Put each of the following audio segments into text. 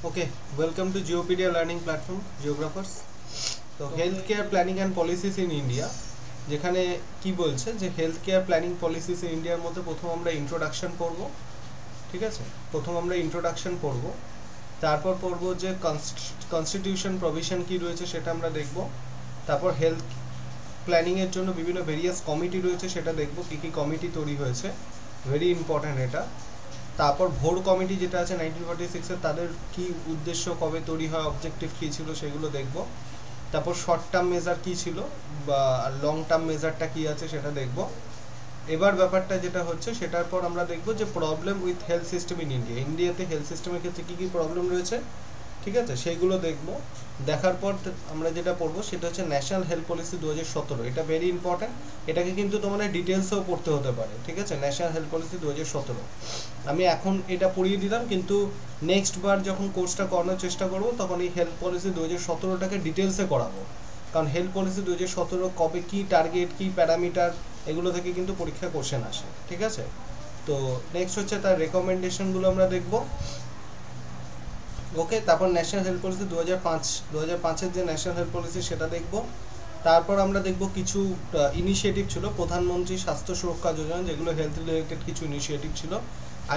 Okay, welcome to Geopedia learning platform, geographers. তো health care planning and policies in India, যেখানে কি বলছে যে health care planning policies in ইন্ডিয়ার মধ্যে প্রথম আমরা ইন্ট্রোডাকশন পড়ব, ঠিক আছে? প্রথম আমরা ইন্ট্রোডাকশন পড়ব, তারপর পড়ব যে কনস্টিটিউশন প্রভিশন কি রয়েছে সেটা আমরা দেখব, তারপর হেলথ প্ল্যানিংয়ের জন্য বিভিন্ন ভেরিয়াস কমিটি রয়েছে সেটা দেখব, কী কী কমিটি তৈরি হয়েছে, ভেরি ইম্পর্ট্যান্ট এটা। তারপর ভোর কমিটি যেটা আছে 1946-এর, তাদের কি উদ্দেশ্য, কবে তৈরি হয়, অবজেক্টিভ কী ছিল সেগুলো দেখব। তারপর শর্ট টার্ম মেজার কী ছিল বা লং টার্ম মেজারটা কী আছে সেটা দেখব। এবার ব্যাপারটা যেটা হচ্ছে সেটার পর আমরা দেখব যে problem with health system in ইন্ডিয়াতে হেলথ সিস্টেমের ক্ষেত্রে কী কী প্রবলেম রয়েছে, ঠিক আছে, সেইগুলো দেখব। দেখার পর আমরা যেটা পড়বো সেটা হচ্ছে ন্যাশনাল হেলথ পলিসি 2017, এটা ভেরি ইম্পর্ট্যান্ট। এটাকে কিন্তু তোমাদের ডিটেলসেও পড়তে হতে পারে, ঠিক আছে? ন্যাশনাল হেলথ পলিসি 2017 আমি এখন এটা পড়িয়ে দিলাম, কিন্তু নেক্সট বার যখন কোর্সটা করানোর চেষ্টা করব তখন এই হেলথ পলিসি 2017টাকে ডিটেলসে করাবো, কারণ হেলথ পলিসি 2017 কবে কী টার্গেট, কী প্যারামিটার, এগুলো থেকে কিন্তু পরীক্ষা কোশ্চেন আসে, ঠিক আছে? তো নেক্সট হচ্ছে তার রেকমেন্ডেশনগুলো আমরা দেখব। ওকে, তারপর ন্যাশনাল হেলথ পলিসি 2005-এর যে ন্যাশনাল হেলথ পলিসি সেটা দেখব। তারপর আমরা দেখব কিছু ইনিশিয়েটিভ ছিল প্রধানমন্ত্রী স্বাস্থ্য সুরক্ষা যোজনা, যেগুলো হেলথ রিলেটেড কিছু ইনিশিয়েটিভ ছিল।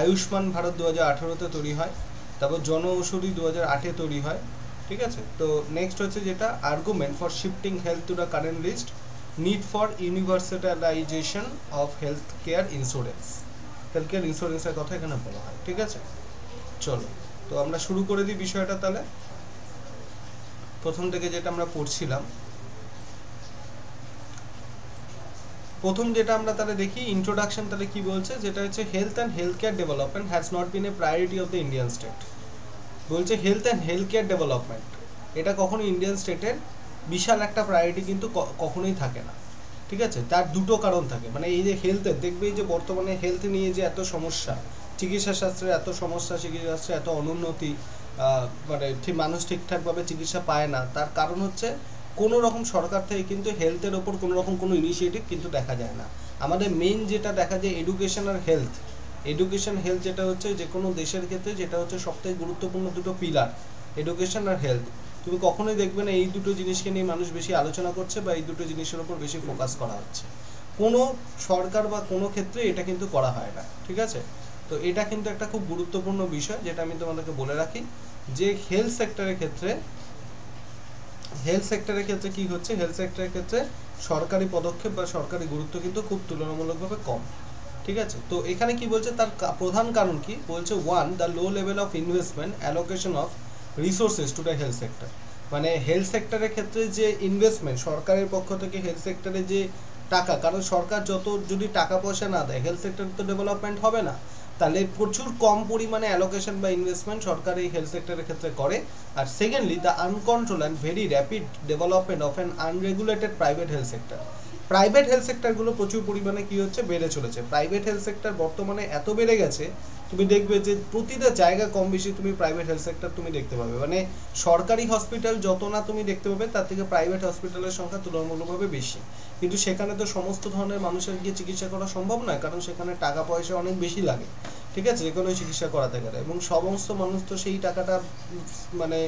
আয়ুষ্মান ভারত 2018-তে তৈরি হয়, তারপর জন ঔষধি 2008-এ তৈরি হয়, ঠিক আছে? তো নেক্সট হচ্ছে যেটা argument for shifting health to the current list, need for universalisation of health care insurance, health care ইন্স্যুরেন্সের কথা এখানে বলা হয়, ঠিক আছে? চলো, তো আমরা শুরু করে দিই বিষয়টা তাহলে। প্রথম থেকে যেটা আমরা পড়ছিলাম, প্রথম যেটা আমরা তাহলে দেখি ইন্ট্রোডাকশন, তাহলে কি বলছে, যেটা হচ্ছে health and health care development has not been a priority of the Indian state. বলছে health and health care development এটা কখনো ইন্ডিয়ান স্টেটের বিশাল একটা প্রায়োরিটি কিন্তু কখনোই থাকে না, ঠিক আছে? তার দুটো কারণ থাকে, মানে এই যে হেলথের দেখবে, এই যে বর্তমানে হেলথ নিয়ে যে এত সমস্যা, চিকিৎসা শাস্ত্রের এত সমস্যা, চিকিৎসা শাস্ত্রে এত অনুন্নতি, মানে ঠিক মানুষ ঠিকঠাকভাবে চিকিৎসা পায় না, তার কারণ হচ্ছে কোনো রকম সরকার থেকে কিন্তু হেলথের ওপর কোনো রকম কোনো ইনিশিয়েটিভ কিন্তু দেখা যায় না। আমাদের মেইন যেটা দেখা যায় এডুকেশন আর হেলথ, এডুকেশন হেলথ যেটা হচ্ছে যে কোনো দেশের ক্ষেত্রে যেটা হচ্ছে সবথেকে গুরুত্বপূর্ণ দুটো পিলার, এডুকেশন আর হেলথ। তুমি কখনোই দেখবে না এই দুটো জিনিসকে নিয়ে মানুষ বেশি আলোচনা করছে বা এই দুটো জিনিসের ওপর বেশি ফোকাস করা হচ্ছে। কোনো সরকার বা কোনো ক্ষেত্রে এটা কিন্তু করা হয় না, ঠিক আছে? তো এটা কিন্তু একটা খুব গুরুত্বপূর্ণ বিষয়, যেটা আমি তোমাদেরকে বলে রাখি যে হেলথ সেক্টরের ক্ষেত্রে কি হচ্ছে, হেলথ সেক্টরের ক্ষেত্রে সরকারি পদক্ষেপ বা সরকারি গুরুত্ব কিন্তু খুব তুলনামূলকভাবে কম, ঠিক আছে? তো এখানে কি বলছে, তার প্রধান কারণ কি বলছে, one, the low level of investment allocation of resources to the health sector. মানে হেলথ সেক্টরের ক্ষেত্রে যে ইনভেস্টমেন্ট সরকারের পক্ষ থেকে হেলথ সেক্টরে যে টাকা, কারণ সরকার যত যদি টাকা পয়সা না দেয় হেলথ সেক্টর তো ডেভেলপমেন্ট হবে না, তাহলে প্রচুর কম পরিমাণে অ্যালোকেশন বা ইনভেস্টমেন্ট সরকার এই হেলথ সেক্টরের ক্ষেত্রে করে। আর secondly, the uncontrolled and very rapid development of an unregulated private health sector. Private health সেক্টরগুলো প্রচুর পরিমাণে কী হচ্ছে, বেড়ে চলেছে। প্রাইভেট হেলথ সেক্টর বর্তমানে এত বেড়ে গেছে, তুমি দেখবে যে প্রতিটা জায়গা কম বেশি তুমি প্রাইভেট হেলথ সেক্টর তুমি দেখতে পাবে। মানে সরকারি হসপিটাল যত না তুমি দেখতে পাবে, তার থেকে প্রাইভেট হসপিটালের সংখ্যা তুলনামূলকভাবে বেশি। কিন্তু সেখানে তো সমস্ত ধরনের মানুষের গিয়ে চিকিৎসা করা সম্ভব নয়, কারণ সেখানে টাকা পয়সা অনেক বেশি লাগে, ঠিক আছে, যে কোনো চিকিৎসা করাতে গেলে। এবং সমস্ত মানুষ তো সেই টাকাটা মানে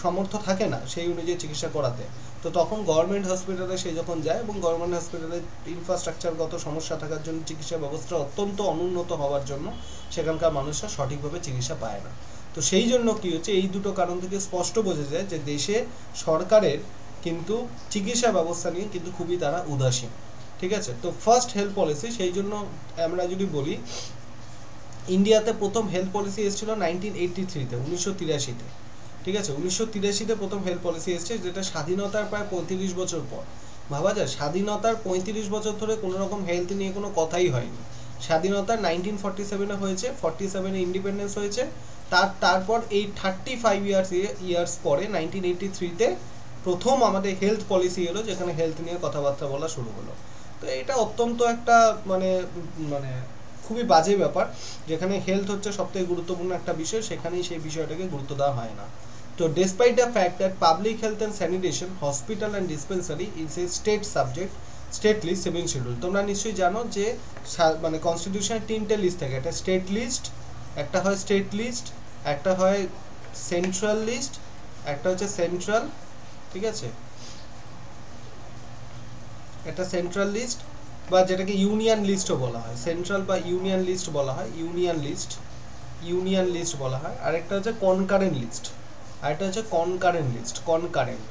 সামর্থ্য থাকে না সেই অনুযায়ী চিকিৎসা করাতে। তো তখন গভর্নমেন্ট হসপিটালে সে যখন যায়, এবং গভর্নমেন্ট হসপিটালে ইনফ্রাস্ট্রাকচারগত সমস্যা থাকার জন্য, চিকিৎসা ব্যবস্থা অত্যন্ত অনুন্নত হওয়ার জন্য সেখানকার মানুষরা সঠিকভাবে চিকিৎসা পায় না। তো সেই জন্য কী হচ্ছে, এই দুটো কারণ থেকে স্পষ্ট বোঝা যায় যে দেশে সরকারের কিন্তু চিকিৎসা ব্যবস্থা নিয়ে কিন্তু খুবই তারা উদাসীন, ঠিক আছে? তো ফার্স্ট হেলথ পলিসি, সেই জন্য আমরা যদি বলি ইন্ডিয়াতে প্রথম হেলথ পলিসি এসেছিল 1983-তে, 1983-তে, ঠিক আছে? 1983-তে প্রথম হেলথ পলিসি এসছে, যেটা স্বাধীনতার প্রায় 35 বছর পর। ভাবা যায় স্বাধীনতার 35 বছর ধরে কোনো রকম হেলথ নিয়ে কোনো কথাই হয়নি। স্বাধীনতার 1947-এ হয়েছে, 47-এ ইন্ডিপেন্ডেন্স হয়েছে, তারপর এই 35 ইয়ার্স পরে 1983-তে প্রথম আমাদের হেলথ পলিসি এলো, যেখানে হেলথ নিয়ে কথাবার্তা বলা শুরু হলো। তো এটা অত্যন্ত একটা মানে মানে খুবই বাজে ব্যাপার, যেখানে হেলথ হচ্ছে সবথেকে গুরুত্বপূর্ণ একটা বিষয়, সেখানেই সেই বিষয়টাকে গুরুত্ব দেওয়া হয় না। তো despite the fact that public health and sanitation, hospital and dispensary is a state subject, state list এবং শিডিউল, তোমরা নিশ্চয়ই জানো যে মানে কনস্টিটিউশনের 3টে লিস্ট থাকে, একটা স্টেট লিস্ট, একটা হয় স্টেট লিস্ট, একটা হয় সেন্ট্রাল লিস্ট, একটা হচ্ছে সেন্ট্রাল, ঠিক আছে, একটা সেন্ট্রাল লিস্ট বা যেটাকে ইউনিয়ন লিস্টও বলা হয়, সেন্ট্রাল বা ইউনিয়ন লিস্ট বলা হয়, ইউনিয়ন লিস্ট বলা হয়। আরেকটা হচ্ছে কনকারেন্ট লিস্ট, আরেকটা হচ্ছে কনকারেন্ট লিস্ট, কনকারেন্ট।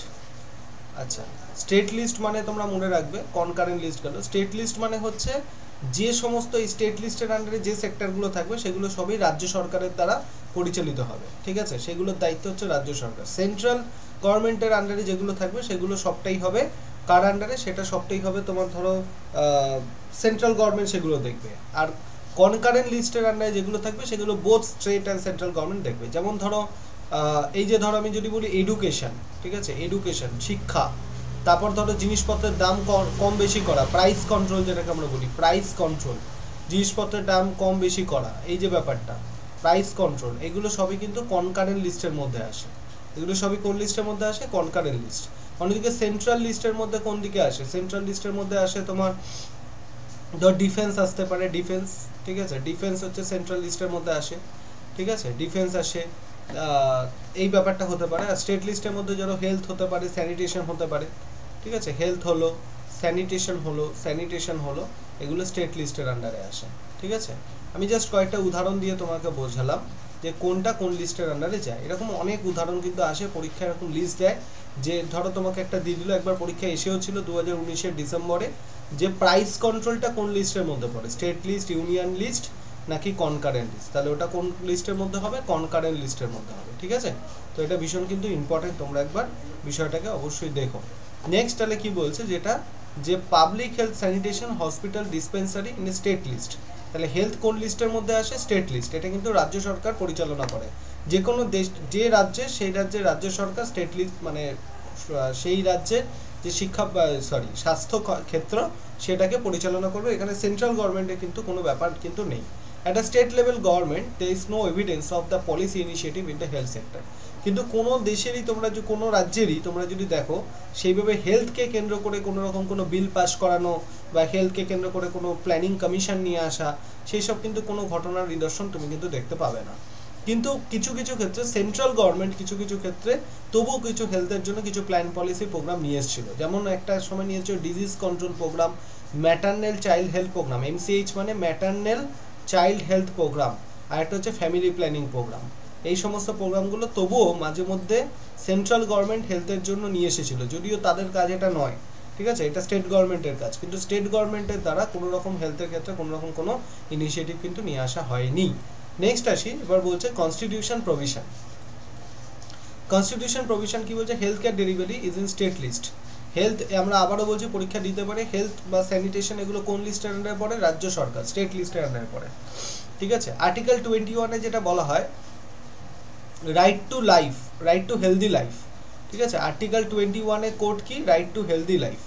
আচ্ছা, স্টেট লিস্ট মানে তোমরা মনে রাখবে, কনকারেন্ট লিস্ট গেল। স্টেট লিস্ট মানে হচ্ছে যে সমস্ত স্টেট লিস্টের আন্ডারে যে সেক্টরগুলো থাকবে সেগুলো সবই রাজ্য সরকারের দ্বারা পরিচালিত হবে, ঠিক আছে, সেগুলোর দায়িত্ব হচ্ছে রাজ্য সরকার। সেন্ট্রাল গভর্নমেন্টের আন্ডারে যেগুলো থাকবে সেগুলো সবটাই হবে কার আন্ডারে, সেটা সবটাই হবে তোমার ধরো সেন্ট্রাল গভর্নমেন্ট সেগুলো দেখবে। আর কনকারেন্ট লিস্টের আন্ডারে যেগুলো থাকবে সেগুলো both state and central government দেখবে। যেমন ধরো এই যে ধরো আমি যদি বলি এডুকেশন, ঠিক আছে, এডুকেশন শিক্ষা, তারপর ধরো জিনিসপত্রের দাম কম বেশি করা, প্রাইস কন্ট্রোল যেটাকে আমরা বলি, প্রাইস কন্ট্রোল, জিনিসপত্রের দাম কম বেশি করা, এই যে ব্যাপারটা প্রাইস কন্ট্রোল, এগুলো সবই কিন্তু কনকারেন্ট লিস্টের মধ্যে আসে। এগুলো সবই কোন লিস্টের মধ্যে আসে? Concurrent list. অন্যদিকে সেন্ট্রাল লিস্টের মধ্যে কোন দিকে আসে? সেন্ট্রাল লিস্টের মধ্যে আসে তোমার ধর ডিফেন্স আসতে পারে, ডিফেন্স, ঠিক আছে, ডিফেন্স হচ্ছে সেন্ট্রাল লিস্টের মধ্যে আসে, ঠিক আছে, ডিফেন্স আসে, এই ব্যাপারটা হতে পারে। আর স্টেট লিস্টের মধ্যে ধরো হেলথ হতে পারে, স্যানিটেশন হতে পারে, ঠিক আছে, হেলথ হলো, স্যানিটেশন হলো, এগুলো স্টেট লিস্টের আন্ডারে আসে, ঠিক আছে। আমি জাস্ট কয়েকটা উদাহরণ দিয়ে তোমাকে বোঝালাম যে কোনটা কোন লিস্টের আন্ডারে যায়। এরকম অনেক উদাহরণ কিন্তু আসে পরীক্ষায়, এরকম লিস্ট দেয় যে ধরো তোমাকে একটা দিয়ে দিল, একবার পরীক্ষা এসেও ছিল 2019-এর ডিসেম্বরে, যে প্রাইস কন্ট্রোলটা কোন লিস্টের মধ্যে পড়ে, স্টেট লিস্ট, ইউনিয়ন লিস্ট নাকি কনকারেন্ট লিস্ট, তাহলে ওটা কোন লিস্টের মধ্যে হবে? কনকারেন্ট লিস্টের মধ্যে হবে, ঠিক আছে। তো এটা ভীষণ কিন্তু ইম্পর্টেন্ট, তোমরা একবার বিষয়টাকে অবশ্যই দেখো। নেক্সট তাহলে কি বলছে, যেটা যে public health sanitation hospital dispensary in state list, তাহলে হেলথ কোন লিস্টের মধ্যে আসে? State list. এটা কিন্তু রাজ্য সরকার পরিচালনা করে, যে কোনো দেশ, যে রাজ্যে, সেই রাজ্যের রাজ্য সরকার স্টেট লিস্ট মানে সেই রাজ্যের যে শিক্ষা স্বাস্থ্য ক্ষেত্র সেটাকে পরিচালনা করবে। এখানে সেন্ট্রাল গভর্নমেন্টের কিন্তু কোনো ব্যাপার কিন্তু নেই। At a state level government there is no evidence of the policy initiative in the health sector. কিন্তু কোনো দেশেরই তোমরা যে কোনো রাজ্যেরই তোমরা যদি দেখো সেইভাবে হেলথকে কেন্দ্র করে কোনো রকম কোনো বিল পাস করানো বা হেলথকে কেন্দ্র করে কোনো প্ল্যানিং কমিশন নিয়ে আসা, সেই সব কিন্তু কোনো ঘটনার নিদর্শন তুমি কিন্তু দেখতে পাবে না। কিন্তু কিছু কিছু ক্ষেত্রে সেন্ট্রাল গভর্নমেন্ট কিছু কিছু ক্ষেত্রে তবুও কিছু হেলথের জন্য কিছু প্ল্যান পলিসি প্রোগ্রাম নিয়ে এসেছিল। যেমন একটা সময় নিয়ে এসেছিল disease control programme, maternal child health programme, MCH মানে ম্যাটারনাল চাইল্ড হেলথ প্রোগ্রাম, আর একটা হচ্ছে ফ্যামিলি প্ল্যানিং প্রোগ্রাম। এই সমস্ত প্রোগ্রামগুলো তবুও মাঝে মধ্যে সেন্ট্রাল গভর্নমেন্ট হেলথের জন্য নিয়ে এসেছিল, যদিও তাদের কাজ এটা নয়, ঠিক আছে, এটা স্টেট গভর্নমেন্টের কাজ, কিন্তু স্টেট গভর্নমেন্টের দ্বারা কোনো রকম হেলথের ক্ষেত্রে কোনো রকম কোনো ইনিশিয়েটিভ কিন্তু নিয়ে আসা হয়নি। নেক্সট আসি, এবার বলছে কনস্টিটিউশন প্রভিশন। কনস্টিটিউশন প্রভিশন কি বলছে? Health care delivery is in state list. Health আমরা আবারও বলছি পরীক্ষা দিতে পারে, হেলথ বা স্যানিটেশন এগুলো কোন লিস্টের আন্ডারে পড়ে? রাজ্য সরকার, স্টেট লিস্টের আন্ডারে পড়ে, ঠিক আছে। আর্টিকেল 21-এ যেটা বলা হয় right to life, right two healthy life, ঠিক আছে, আর্টিকেল 21-এ কোড কি? রাইট টু হেলদি লাইফ,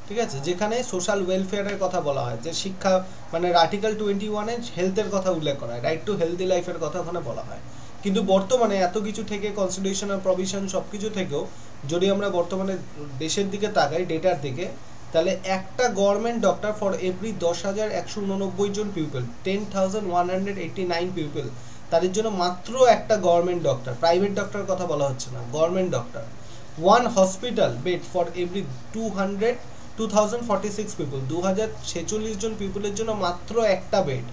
ঠিক আছে, যেখানে সোশ্যাল ওয়েলফেয়ারের কথা বলা হয়, যে শিক্ষা মানে আর্টিকেল 21-এ হেলথের কথা উল্লেখ করা হয়, রাইট টু হেলদি লাইফের কথা ওখানে বলা হয়। কিন্তু বর্তমানে এত কিছু থেকে, কনস্টিটিউশনাল প্রভিশন সব কিছু থেকেও যদি আমরা বর্তমানে দেশের দিকে তাকাই, ডেটার দিকে, তাহলে একটা গভর্নমেন্ট ডক্টর ফর এভরি 10,189 জন পিপল, 10,189 পিপল, তাদের জন্য মাত্র একটা গভর্নমেন্ট ডক্টর, প্রাইভেট ডক্টর কথা বলা হচ্ছে না, government doctor. One hospital bed for every 2046 people, 2046 জন পিপলের জন্য মাত্র একটা বেড।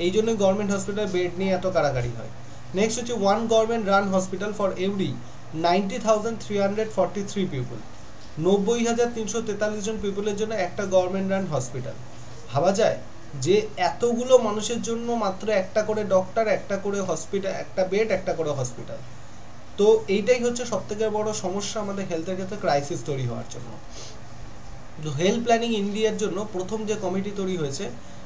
এই জন্যই গভর্নমেন্ট হসপিটাল বেড নিয়ে এত কাড়াকাড়ি হয়। নেক্সট হচ্ছে one government run hospital for every 90,343 people, 90,343 জন পিপলের জন্য একটা গভর্নমেন্ট রান হসপিটাল। ভাবা যায় যে এতগুলো মানুষের জন্য মাত্র একটা করে ডক্টর, একটা করে হসপিটাল, একটা বেড, একটা করে হসপিটাল। তো এইটাই হচ্ছে সবথেকে বড় সমস্যা আমাদের হেলথের ক্ষেত্রে, ক্রাইসিস তৈরি হওয়ার জন্য। তো হেলথ প্ল্যানিং ইন্ডিয়ার জন্য প্রথম যে কমিটি তৈরি হয়েছে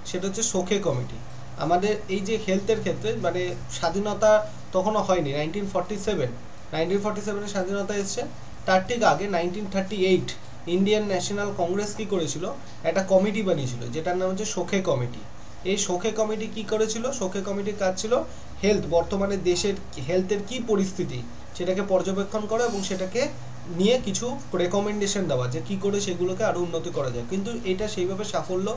সেটা হচ্ছে সোখে কমিটি। আমাদের এই যে হেলথের ক্ষেত্রে মানে স্বাধীনতা তখনও হয়নি, 1947 স্বাধীনতা এসছে, তার ঠিক আগে 1938 ইন্ডিয়ান ন্যাশনাল কংগ্রেস কী করেছিল? একটা কমিটি বানিয়েছিল যেটার নাম হচ্ছে সোখে কমিটি। এই সোখে কমিটি কী করেছিল? সোখে কমিটির কাজ ছিল হেলথ, বর্তমানে দেশের হেলথের কী পরিস্থিতি সেটাকে পর্যবেক্ষণ করা এবং সেটাকে নিয়ে কিছু রেকমেন্ডেশন দেওয়া, যে কী করে সেগুলোকে আরও উন্নতি করা যায়। কিন্তু এটা সেইভাবে সাফল্য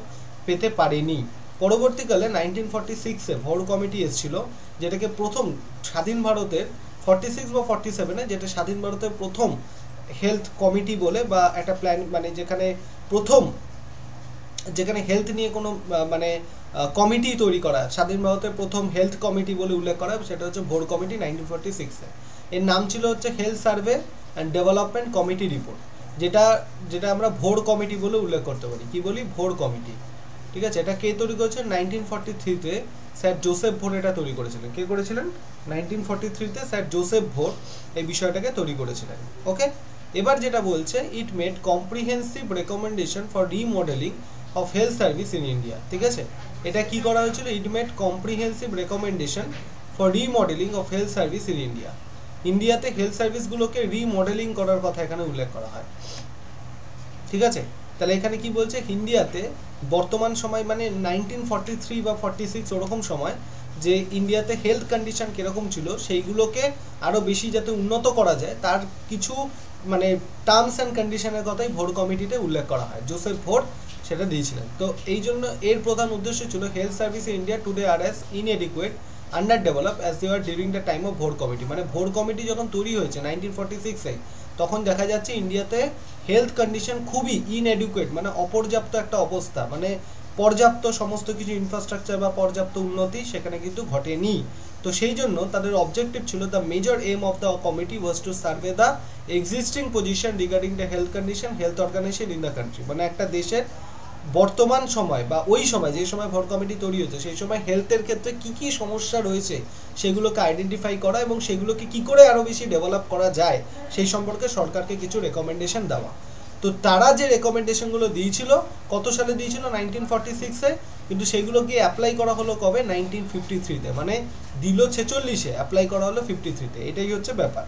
পেতে পারেনি। পরবর্তীকালে 1946-এ ভোর কমিটি এসেছিল, যেটাকে প্রথম স্বাধীন ভারতের 46 বা 47-এ, যেটা স্বাধীন ভারতের প্রথম হেলথ কমিটি বলে, বা একটা প্ল্যান, মানে যেখানে হেলথ নিয়ে কোনো মানে কমিটি তৈরি করা, স্বাধীন ভারতের প্রথম হেলথ কমিটি বলে উল্লেখ করা, সেটা হচ্ছে ভোর কমিটি 1946-এ। এর নাম ছিল হচ্ছে health survey and development committee report, যেটা আমরা ভোর কমিটি বলে উল্লেখ করতে পারি। কি বলি? ভোর কমিটি। ঠিক আছে, এটা কে তৈরি করেছেন? 1943-তে স্যার জোসেফ ভোর এটা তৈরি করেছিলেন। কে করেছিলেন? 1943-তে স্যার জোসেফ ভোর এই বিষয়টাকে তৈরি করেছিলেন। ওকে, এবার যেটা বলছে, it made comprehensive recommendation for remodelling of health service in India. ঠিক আছে, এটা কি করা হয়েছিল? It made comprehensive recommendation for remodelling of health service in India. ইন্ডিয়াতে হেলথ সার্ভিসগুলোকে রিমডেলিং করার কথা এখানে উল্লেখ করা হয়। ঠিক আছে, তাহলে এখানে কি বলছে? ইন্ডিয়াতে বর্তমান সময় মানে 1943 বা 46 ওরকম সময় যে ইন্ডিয়াতে হেলথ কন্ডিশন কীরকম ছিল, সেইগুলোকে আরও বেশি যাতে উন্নত করা যায়, তার কিছু মানে টার্মস অ্যান্ড কন্ডিশনের কথাই ভোর কমিটিতে উল্লেখ করা হয়। জোসেফ ভোর সেটা দিয়েছিলেন। তো এই জন্য এর প্রধান উদ্দেশ্য ছিল health service in India today are as inadequate, under develop as they are during the time of Bhore committee. মানে ভোর কমিটি যখন তৈরি হয়েছে 1946-এ, তখন দেখা যাচ্ছে ইন্ডিয়াতে হেলথ কন্ডিশন খুবই ইনএডুকেট, মানে অপর্যাপ্ত একটা অবস্থা, মানে পর্যাপ্ত সমস্ত কিছু ইনফ্রাস্ট্রাকচার বা পর্যাপ্ত উন্নতি সেখানে কিন্তু ঘটেনি। তো সেই জন্য তাদের অবজেক্টিভ ছিল, the major aim of the committee was to survey the existing position regarding the health condition, health organisation in the country. মানে একটা দেশের বর্তমান সময় বা ওই সময় যে সময় ভোর কমিটি তৈরি হয়েছে, সেই সময় হেলথের ক্ষেত্রে কি কি সমস্যা রয়েছে সেগুলোকে আইডেন্টিফাই করা এবং সেগুলোকে কি করে আরও বেশি ডেভেলপ করা যায় সেই সম্পর্কে সরকারকে কিছু রেকমেন্ডেশন দেওয়া। তো তারা যে রেকমেন্ডেশনগুলো দিয়েছিল, কত সালে দিয়েছিল? 1946-এ, কিন্তু সেগুলোকে অ্যাপ্লাই করা হলো কবে? 1953-তে। মানে দিল 46-এ, অ্যাপ্লাই করা হলো 53-তে। এটাই হচ্ছে ব্যাপার।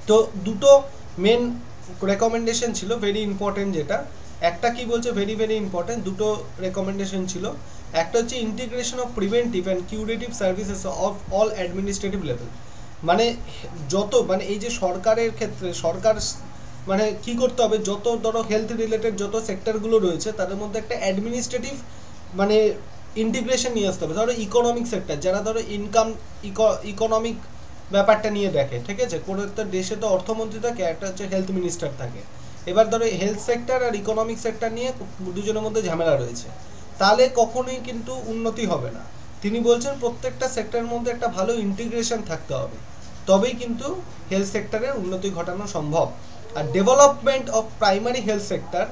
তো দুটো মেন রেকমেন্ডেশন ছিল ভেরি ইম্পর্টেন্ট, যেটা একটা কি বলছে, ভেরি ভেরি ইম্পর্টেন্ট, দুটো রেকমেন্ডেশন ছিল। একটা হচ্ছে integration of preventive and curative services of all administrative level. মানে মানে এই যে সরকারের ক্ষেত্রে সরকার মানে কি করতে হবে, যত ধরো হেলথ রিলেটেড যত সেক্টরগুলো রয়েছে তাদের মধ্যে একটা অ্যাডমিনিস্ট্রেটিভ মানে ইন্টিগ্রেশন নিয়ে আসতে হবে। ধরো ইকোনমিক সেক্টর, যারা ধরো ইকোনমিক ব্যাপারটা নিয়ে দেখে, ঠিক আছে, কোনো একটা দেশে তো অর্থমন্ত্রী থাকে, একটা হচ্ছে হেলথ মিনিস্টার থাকে। এবার ধরো হেলথ সেক্টর আর ইকোনমিক সেক্টর নিয়ে দুজনের মধ্যে ঝামেলা রয়েছে, তাহলে কখনোই কিন্তু উন্নতি হবে না। তিনি বলছেন প্রত্যেকটা সেক্টরের মধ্যে একটা ভালো ইন্টিগ্রেশন থাকতে হবে, তবেই কিন্তু হেলথ সেক্টরের উন্নতি ঘটানো সম্ভব। আর development of primary health sector,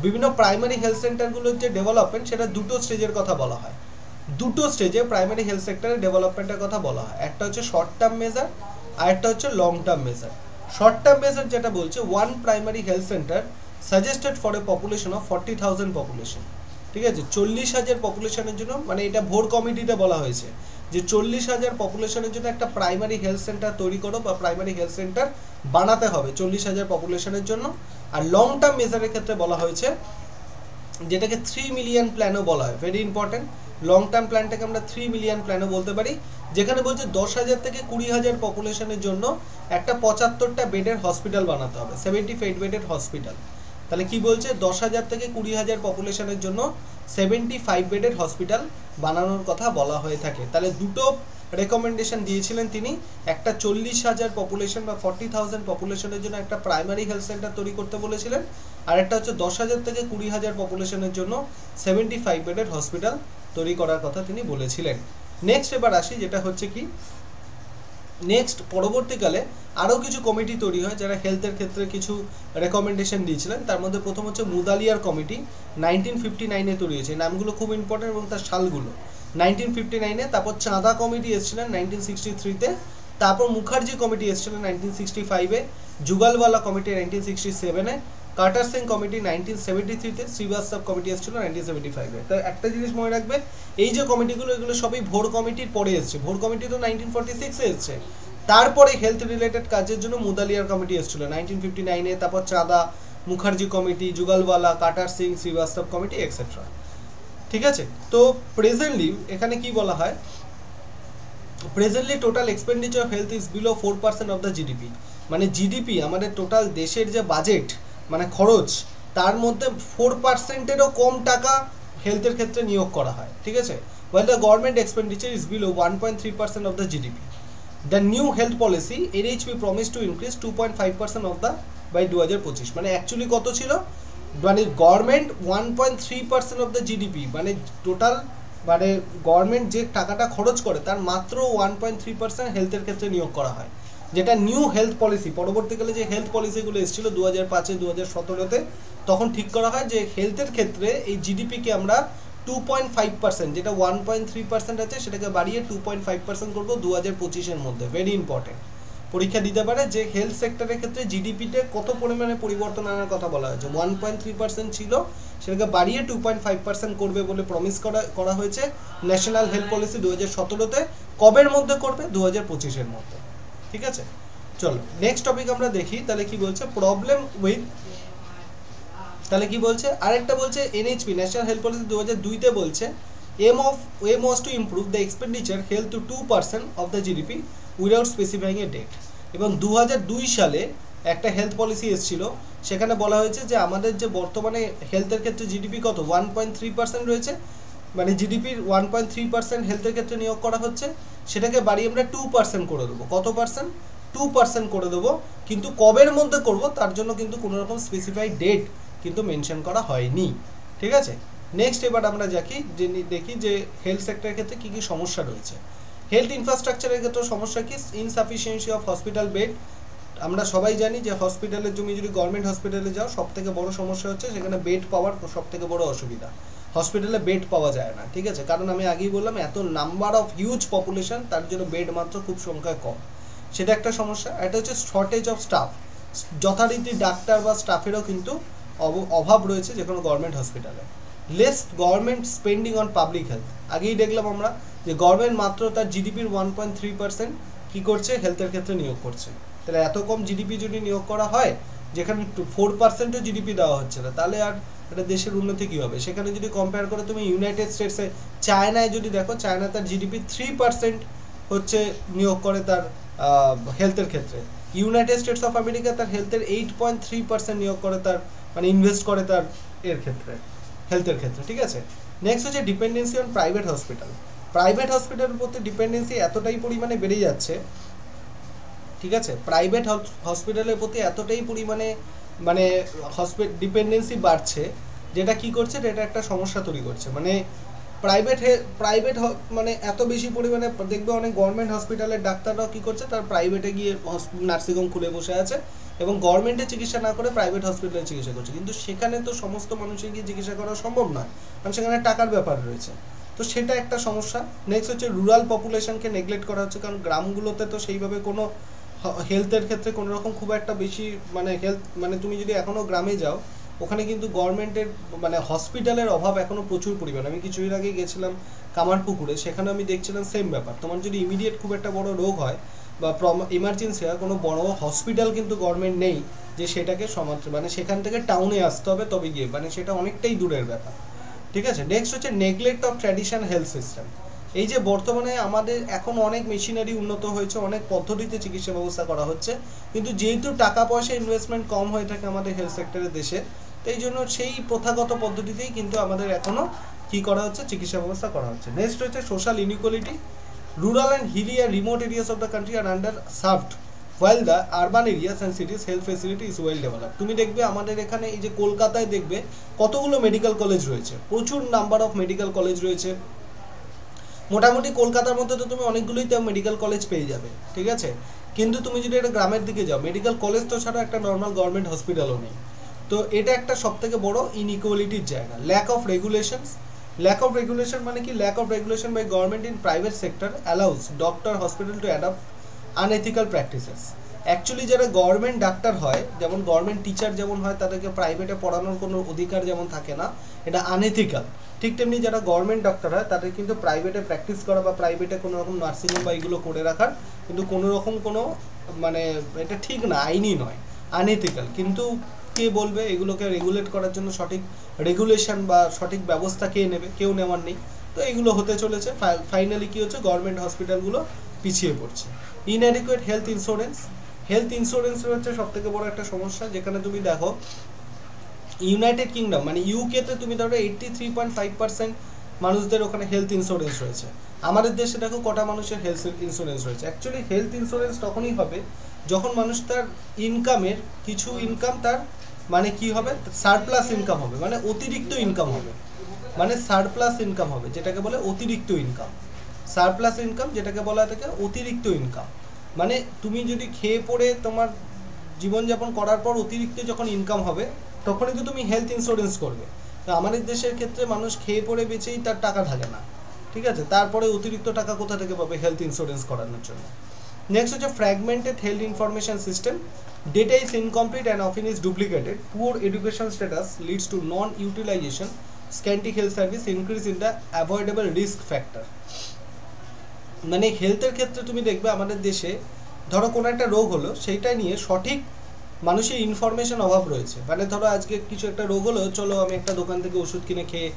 বিভিন্ন প্রাইমারি হেলথ সেন্টারগুলোর যে ডেভেলপমেন্ট, সেটা দুটো স্টেজের কথা বলা হয়। দুটো স্টেজে প্রাইমারি হেলথ সেক্টরের ডেভেলপমেন্টের কথা বলা হয়। একটা হচ্ছে শর্ট টার্ম মেজার আর একটা হচ্ছে long term measure. Short term measure যেটা বলছে, one primary health centre suggested for a population of 40,000 population. ঠিক আছে, 40,000 পপুলেশনের জন্য, মানে এটা ভোর কমিটিতে বলা হয়েছে যে 40,000 পপুলেশনের জন্য একটা প্রাইমারি হেলথ সেন্টার তৈরি করো বা প্রাইমারি হেলথ সেন্টার বানাতে হবে 40,000 পপুলেশনের জন্য। আর লং টার্ম মেজারের ক্ষেত্রে বলা হয়েছে, যেটাকে 3 মিলিয়ন প্ল্যানও বলা হয়, ভেরি ইম্পর্টেন্ট। লং টার্ম প্ল্যানটাকে আমরা 3 মিলিয়ন প্ল্যানও বলতে পারি, যেখানে বলছে 10,000 থেকে 20,000 পপুলেশনের জন্য একটা 75টা বেডের হসপিটাল বানাতে হবে, 75 বেডের হসপিটাল। তাহলে কি বলছে, 10,000 থেকে 20,000 পপুলেশনের জন্য 75 বেডের হসপিটাল বানানোর কথা বলা হয়ে থাকে। তাহলে দুটো রেকমেন্ডেশন দিয়েছিলেন তিনি, একটা 40,000 পপুলেশন বা 40,000 পপুলেশনের জন্য একটা প্রাইমারি হেলথ সেন্টার তৈরি করতে বলেছিলেন, আর একটা হচ্ছে 10,000 থেকে 20,000 পপুলেশনের জন্য 75 বেডের হসপিটাল তৈরি করার কথা তিনি বলেছিলেন। নেক্সট এবার আসি, যেটা হচ্ছে কি, নেক্সট পরবর্তীকালে আরও কিছু কমিটি তৈরি হয় যারা হেলথের ক্ষেত্রে কিছু রেকমেন্ডেশন দিয়েছিলেন। তার মধ্যে প্রথম হচ্ছে মুদালিয়ার কমিটি, 1959-এ তৈরি হয়েছে। নামগুলো খুব ইম্পর্টেন্ট এবং তার সালগুলো, 1959-এ। তারপর চাঁদা কমিটি এসেছিলেন 1963-তে। তারপর মুখার্জি কমিটি এসেছিলেন 1965-এ। যুগলওয়ালা কমিটি 1967-এ। কার্টার সিং কমিটি 1973-তে। শ্রীবাস্তব কমিটি এসেছিল 1975-এ। তো একটা জিনিস মনে রাখবে, এই যে কমিটিগুলো, এগুলো সবই ভোর কমিটির পরে এসছে। ভোর কমিটি তো 1946-এ এসছে, তারপরে হেলথ রিলেটেড কাজের জন্য মুদালিয়ার কমিটি এসেছিল 1959-এ। তারপর Chadha, Mukherjee committee, Jungalwalla, Kartar Singh, Srivastava committee etcetera. ঠিক আছে, তো প্রেজেন্টলি এখানে কি বলা হয়, presently total expenditure of health is below 4% of the GDP. মানে জিডিপি, আমাদের টোটাল দেশের যে বাজেট মানে খরচ, তার মধ্যে 4%-এরও কম টাকা হেলথের ক্ষেত্রে নিয়োগ করা হয়, ঠিক আছে। while the government expenditure is below 1.3% of the GDP, the new health policy NHP promised to increase 2.5% of the by 2025, মানে অ্যাকচুয়ালি কত ছিল, মানে গভর্নমেন্ট 1.3% অফ দ্য জিডিপি, মানে টোটাল মানে গভর্নমেন্ট যে টাকাটা খরচ করে তার মাত্র 1.3% হেলথের ক্ষেত্রে নিয়োগ করা হয়, যেটা নিউ হেলথ পলিসি। পরবর্তীকালে যে হেলথ পলিসিগুলো এসেছিল 2005-এ 2017-তে, তখন ঠিক করা হয় যে হেলথের ক্ষেত্রে এই জিডিপিকে আমরা 2.5%, যেটা 1.3% আছে সেটাকে বাড়িয়ে 2.5% করবো 2025-এর মধ্যে। ভেরি ইম্পর্টেন্ট, পরীক্ষা দিতে পারে যে হেলথ সেক্টরের ক্ষেত্রে জিডিপিতে কত পরিমাণে পরিবর্তন আনার কথা বলা হয়েছে। 1.3% ছিল, সেটাকে বাড়িয়ে 2.5% করবে বলে প্রমিস করা হয়েছে ন্যাশনাল হেলথ পলিসি 2017-তে। কবের মধ্যে করবে? 2025-এর মধ্যে, ঠিক আছে। চলো নেক্সট টপিক আমরা দেখি, তাহলে কি বলছে, প্রবলেম উইথ, তাহলে কি বলছে, আরেকটা বলছে এনএইচপি ন্যাশনাল হেলথ পলিসি 2002-তে বলছে aim was to improve the expenditure health to 2% of the GDP without specifying a date। এবং 2002 সালে একটা হেলথ পলিসি এসেছিল, সেখানে বলা হয়েছে যে আমাদের যে বর্তমানে হেলথের ক্ষেত্রে জিডিপি কত 1.3% রয়েছে, মানে জিডিপির 1.3% হেলথের ক্ষেত্রে নিয়োগ করা হচ্ছে, সেটাকে বাড়িয়ে আমরা 2% করে দেবো। কত পার্সেন্ট? 2% করে দেবো, কিন্তু কবের মধ্যে করব তার জন্য কিন্তু কোনো রকম স্পেসিফাইড ডেট কিন্তু মেনশন করা হয়নি, ঠিক আছে। নেক্সট এবার আমরা দেখি যে হেলথ সেক্টরের ক্ষেত্রে কী কী সমস্যা রয়েছে। হেলথ ইনফ্রাস্ট্রাকচারের ক্ষেত্রে সমস্যা কি? Insufficiency of hospital bed. আমরা সবাই জানি যে হসপিটালে তুমি যদি গভর্নমেন্ট হসপিটালে যাও, সব থেকে বড় সমস্যা হচ্ছে সেখানে বেড পাওয়ার সব থেকে বড় অসুবিধা। হসপিটালে বেড পাওয়া যায় না, ঠিক আছে, কারণ আমি আগেই বললাম এত নাম্বার অফ হিউজ পপুলেশন, তার জন্য বেড মাত্র খুব সংখ্যায় কম, সেটা একটা সমস্যা। এটা হচ্ছে শর্টেজ অফ স্টাফ, যথারীতি ডাক্তার বা স্টাফেরও কিন্তু অভাব রয়েছে যে কোনো গভর্নমেন্ট হসপিটালে। Less government spending on public health. আগেই দেখলাম আমরা যে গভর্নমেন্ট মাত্র তার জিডিপির 1.3% কী করছে, হেলথের ক্ষেত্রে নিয়োগ করছে। তাহলে এত কম জিডিপি যদি নিয়োগ করা হয়, যেখানে 4%ও জিডিপি দেওয়া হচ্ছে না, তাহলে আর একটা দেশের উন্নতি কী হবে? সেখানে যদি কম্পেয়ার করে তুমি ইউনাইটেড স্টেটসে, চায়নায় যদি দেখো, চায়না তার জিডিপি 3% হচ্ছে নিয়োগ করে তার হেলথের ক্ষেত্রে। ইউনাইটেড স্টেটস অফ আমেরিকা তার হেলথের 8.3% নিয়োগ করে তার, মানে ইনভেস্ট করে তার এর ক্ষেত্রে, হেলথের ক্ষেত্রে, ঠিক আছে। নেক্সট হচ্ছে dependency on private hospital. Private হসপিটালের প্রতি ডিপেন্ডেন্সি এতটাই পরিমাণে বেড়ে যাচ্ছে, ঠিক আছে, প্রাইভেট হসপিটালের প্রতি এতটাই পরিমাণে মানে ডিপেন্ডেন্সি বাড়ছে, যেটা কি করছে, এটা একটা সমস্যা তৈরি করছে। মানে প্রাইভেট মানে এত বেশি পরিমাণে দেখবে অনেক গভর্নমেন্ট হসপিটালের ডাক্তাররাও কী করছে, তার প্রাইভেটে গিয়ে নার্সিংহোম খুলে বসে আছে এবং গভর্নমেন্টে চিকিৎসা না করে প্রাইভেট হসপিটালে চিকিৎসা করছে। কিন্তু সেখানে তো সমস্ত মানুষের গিয়ে চিকিৎসা করা সম্ভব নয়, কারণ সেখানে টাকার ব্যাপার রয়েছে, তো সেটা একটা সমস্যা। নেক্সট হচ্ছে রুরাল পপুলেশনকে নেগলেক্ট করা হচ্ছে, কারণ গ্রামগুলোতে তো সেইভাবে কোনো হেলথের ক্ষেত্রে কোনো রকম খুব একটা বেশি মানে হেলথ, মানে তুমি যদি এখনও গ্রামে যাও, ওখানে কিন্তু গভর্নমেন্টের মানে হসপিটালের অভাব এখনও প্রচুর পরিমাণে। আমি কিছুদিন আগে গেছিলাম কামারপুকুরে, সেখানে আমি দেখছিলাম সেম ব্যাপার। তোমার যদি ইমিডিয়েট খুব একটা বড় রোগ হয় বা ইমার্জেন্সি হয়, কোনো বড় হসপিটাল কিন্তু গভর্নমেন্ট নেই যে সেটাকে মানে সেখান থেকে টাউনে আসতে হবে তবে গিয়ে, মানে সেটা অনেকটাই দূরের ব্যাপার, ঠিক আছে। নেক্সট হচ্ছে neglect of traditional health system. এই যে বর্তমানে আমাদের এখন অনেক মেশিনারি উন্নত হয়েছে, অনেক পদ্ধতিতে চিকিৎসা ব্যবস্থা করা হচ্ছে, কিন্তু যেহেতু টাকা পয়সা ইনভেস্টমেন্ট কম হয়ে থাকে আমাদের হেলথ সেক্টরের দেশে, এই জন্য সেই প্রথাগত পদ্ধতিতেই কিন্তু আমাদের এখনও কী করা হচ্ছে, চিকিৎসা ব্যবস্থা করা হচ্ছে। নেক্সট হচ্ছে social inequality. Rural and hilly আর remote areas of the country are under served while the urban areas and cities health facility is well developed। তুমি দেখবে আমাদের এখানে এই যে কলকাতায় দেখবে কতগুলো মেডিকেল কলেজ রয়েছে, প্রচুর নাম্বার অফ মেডিকেল কলেজ রয়েছে। মোটামুটি কলকাতার মধ্যে তো তুমি অনেকগুলোই তো মেডিকেল কলেজ পেয়ে যাবে, ঠিক আছে, কিন্তু তুমি যদি একটা গ্রামের দিকে যাও, মেডিকেল কলেজ তো ছাড়া একটা নর্মাল গভর্নমেন্ট হসপিটালও নেই। তো এটা একটা সবথেকে বড় ইনইকুয়ালিটির জায়গা। Lack of regulations. Lack of regulation মানে কি? Lack of regulation by government in private sector allows doctor hospital to adapt unethical practices. Actually যারা গভর্নমেন্ট ডাক্তার হয়, যেমন গভর্নমেন্ট টিচার যেমন হয়, তাদেরকে প্রাইভেটে পড়ানোর কোনো অধিকার যেমন থাকে না, এটা আনএথিক্যাল। ঠিক তেমনি যারা গভর্নমেন্ট ডাক্তার হয় তাদের কিন্তু প্রাইভেটে প্র্যাকটিস করা বা প্রাইভেটে কোনো রকম নার্সিংহোম বা এগুলো করে রাখার কিন্তু কোনো রকম কোনো মানে এটা ঠিক না, আইনি নয়, আনএথিক্যাল। কিন্তু কে বলবে এগুলোকে রেগুলেট করার জন্য? সঠিক রেগুলেশন বা সঠিক ব্যবস্থা কে নেবে? কেউ নেওয়ার নেই। তো এগুলো হতে চলেছে। ফাইনালি কী হচ্ছে, গভর্নমেন্ট হসপিটালগুলো পিছিয়ে পড়ছে। Inadequate health insurance. হেলথ ইন্স্যুরেন্সের হচ্ছে সবথেকে বড় একটা সমস্যা, যেখানে তুমি দেখো ইউনাইটেড কিংডম মানে ইউকেতে তুমি ধরো 83.5% মানুষদের ওখানে হেলথ ইন্স্যুরেন্স রয়েছে। আমাদের দেশে দেখো কটা মানুষের হেলথ ইন্স্যুরেন্স রয়েছে। অ্যাকচুয়ালি হেলথ ইন্স্যুরেন্স তখনই হবে যখন মানুষ তার ইনকামের কিছু ইনকাম তার মানে কি হবে, সারপ্লাস ইনকাম হবে, মানে অতিরিক্ত ইনকাম হবে, মানে সারপ্লাস ইনকাম হবে যেটাকে বলে অতিরিক্ত ইনকাম। সারপ্লাস ইনকাম যেটাকে বলা থাকে অতিরিক্ত ইনকাম, মানে তুমি যদি খেয়ে পড়ে তোমার জীবনযাপন করার পর অতিরিক্ত যখন ইনকাম হবে তখনই তো তুমি হেলথ ইন্স্যুরেন্স করবে। তো আমাদের দেশের ক্ষেত্রে মানুষ খেয়ে পড়ে বেঁচেই তার টাকা থাকে না, ঠিক আছে, তারপরে অতিরিক্ত টাকা কোথা থেকে পাবে হেলথ ইন্স্যুরেন্স করানোর জন্য। নেক্সট হচ্ছে fragmented health information system, data is incomplete and often is duplicated, poor education status leads to non utilisation, scanty health service, increase in the avoidable risk factor. মানে হেলথের ক্ষেত্রে তুমি দেখবে আমাদের দেশে ধরো কোনো একটা রোগ হলো সেইটা নিয়ে সঠিক মানুষের ইনফরমেশন অভাব রয়েছে। মানে ধরো আজকে কিছু একটা রোগ হলো, চলো আমি একটা দোকান থেকে ওষুধ কিনে খেয়ে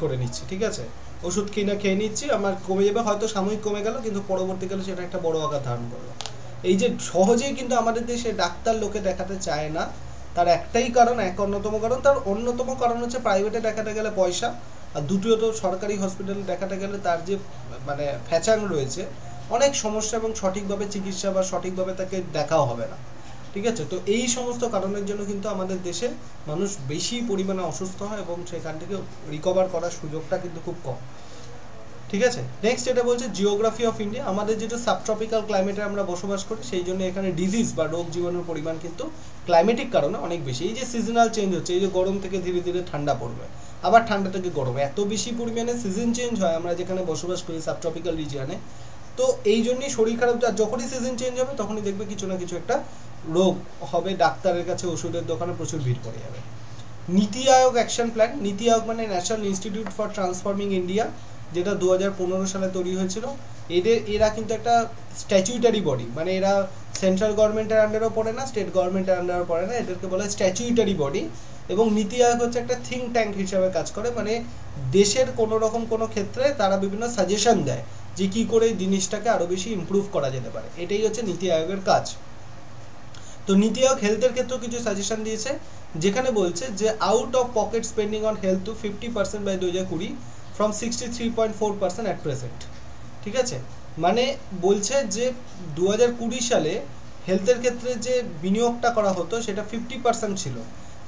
করে নিচ্ছি, ঠিক আছে, ওষুধ কিনে খেয়ে নিচ্ছি, আমার কমে যাবে, হয়তো সাময়িক কমে গেল কিন্তু পরবর্তীকালে সেটা একটা বড় আকার ধারণ করলো। এই যে সহজেই কিন্তু আমাদের দেশে ডাক্তার লোকে দেখাতে চায় না, তার একটাই কারণ, অন্যতম কারণ, তার অন্যতম কারণ হচ্ছে প্রাইভেটে দেখাতে গেলে পয়সা, আর দ্বিতীয়ত সরকারি হসপিটালে দেখাতে গেলে তার যে মানে ফ্যাচাং রয়েছে, অনেক সমস্যা এবং সঠিকভাবে চিকিৎসা বা সঠিকভাবে তাকে দেখাও হবে না, ঠিক আছে। তো এই সমস্ত কারণের জন্য কিন্তু আমাদের দেশে মানুষ বেশি পরিমাণে অসুস্থ হয় এবং সেখান থেকে রিকভার করার সুযোগটা কিন্তু খুব কম, ঠিক আছে। নেক্সট এটা বলছে জিওগ্রাফি অফ ইন্ডিয়া, আমাদের যেটা সাবট্রপিক্যাল ক্লাইমেটে আমরা বসবাস করি সেই জন্য এখানে ডিজিজ বা রোগ জীবাণুর পরিমাণ কিন্তু ক্লাইমেটিক কারণে অনেক বেশি। এই যে সিজনাল চেঞ্জ হচ্ছে, এই যে গরম থেকে ধীরে ধীরে ঠান্ডা পড়বে, আবার ঠান্ডা থেকে গরম, এত বেশি পরিমাণে সিজন চেঞ্জ হয় আমরা যেখানে বসবাস করি সাবট্রপিক্যাল রিজিয়নে। তো এই জন্যই শরীর খারাপ, যখনই সিজন চেঞ্জ হবে তখনই দেখবে কিছু না কিছু একটা রোগ হবে, ডাক্তারের কাছে ওষুধের দোকানে প্রচুর ভিড় পড়ে যাবে। নীতি আয়োগ অ্যাকশন প্ল্যান, নীতি আয়োগ মানে national institute for transforming India, যেটা 2015 সালে তৈরি হয়েছিল। এরা কিন্তু একটা স্ট্যাচুইটারি বডি, মানে এরা সেন্ট্রাল গভর্নমেন্টের আন্ডারেও পড়ে না, স্টেট গভর্নমেন্টের আন্ডারেও পড়ে না, এদেরকে বলা হয় স্ট্যাচুইটারি বডি। এবং নীতি আয়োগ হচ্ছে একটা থিঙ্ক ট্যাঙ্ক হিসাবে কাজ করে, মানে দেশের কোনো রকম কোনো ক্ষেত্রে তারা বিভিন্ন সাজেশন দেয় যে কী করে জিনিসটাকে আরও বেশি ইমপ্রুভ করা যেতে পারে, এটাই হচ্ছে নীতি আয়োগের কাজ। তো নীতি আয়োগ হেলথের ক্ষেত্রেও কিছু সাজেশন দিয়েছে, যেখানে বলছে যে out of pocket spending on health to 50% by 2020 from 63.4% at present, ঠিক আছে। মানে বলছে যে 2020 সালে হেলথের ক্ষেত্রে যে বিনিয়োগটা করা হতো সেটা 50% ছিল,